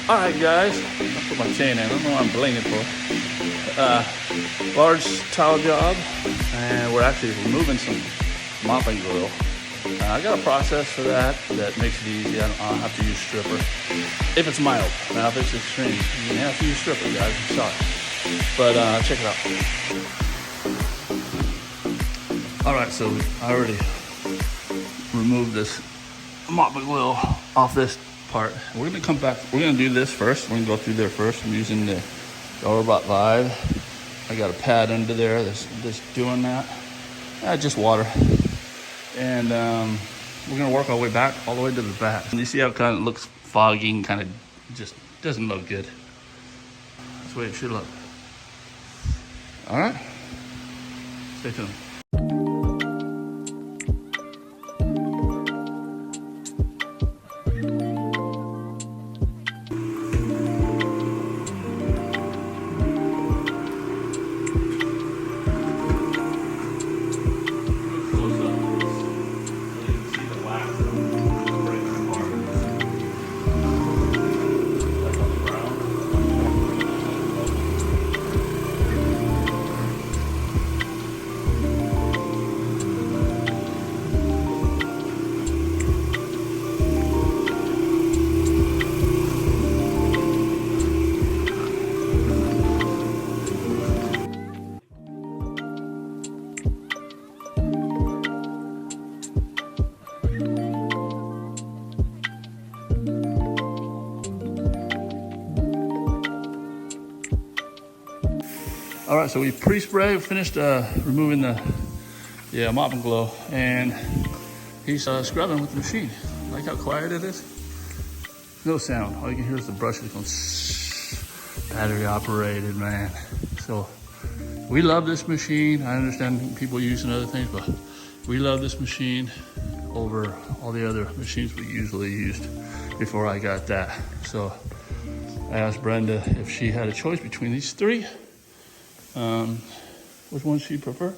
All right, guys. I put my chain in. I don't know what I'm blinging for. Large tile job, and we're actually removing some mopping glue. I got a process for that makes it easy. I don't have to use stripper if it's mild. Now, if it's extreme, you have to use stripper, guys. I'm sorry, but check it out. All right, so I already removed this mopping glue off this part. We're gonna come back. We're gonna do this first. We're gonna go through there first. I'm using the Robot Vibe. I got a pad under there that's doing that. Just water. And we're gonna work our way back all the way to the back. And you see how it kind of looks foggy and kind of just doesn't look good. That's the way it should look. All right, stay tuned. All right, so we pre-spray, finished removing the mopping glue, and he's scrubbing with the machine. Like how quiet it is? No sound. All you can hear is the brushes going battery operated, man. So we love this machine. I understand people using other things, but we love this machine over all the other machines we usually used before I got that. So I asked Brenda if she had a choice between these three. Which one she prefer?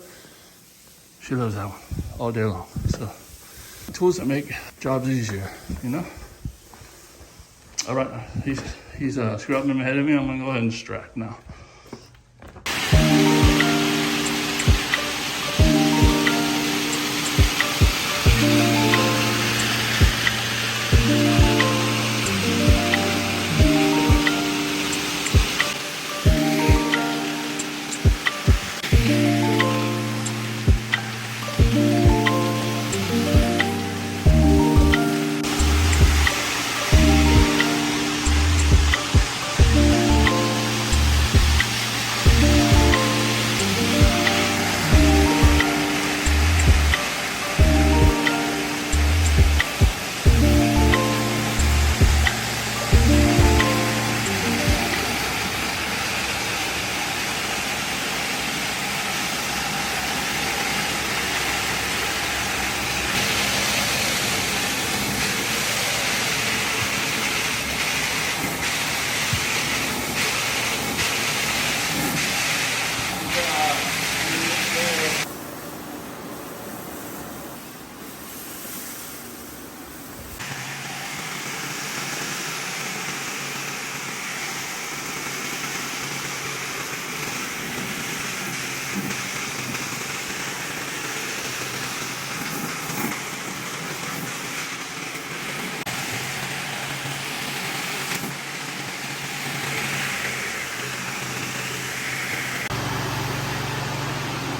She loves that one all day long. So tools that make jobs easier, you know? All right, he's scrubbing ahead of me. I'm gonna go ahead and distract now.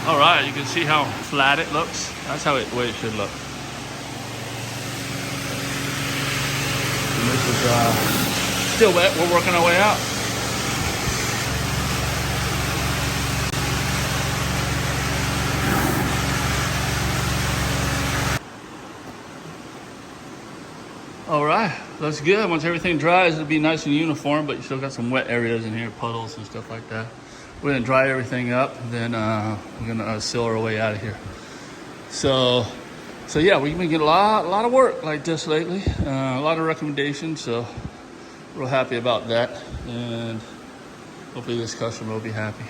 All right, you can see how flat it looks. That's how way it should look. And this is still wet. We're working our way out. All right, looks good. Once everything dries, it'll be nice and uniform, but you still got some wet areas in here, puddles and stuff like that. We're gonna dry everything up, then we're gonna seal our way out of here. So yeah, we've been getting a lot of work like this lately, a lot of recommendations, so real happy about that, and hopefully this customer will be happy.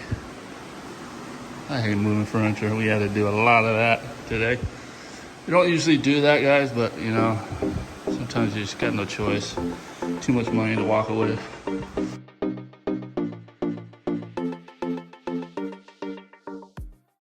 I hate moving furniture. We had to do a lot of that today. We don't usually do that, guys, but you know, sometimes you just got no choice. Too much money to walk away with.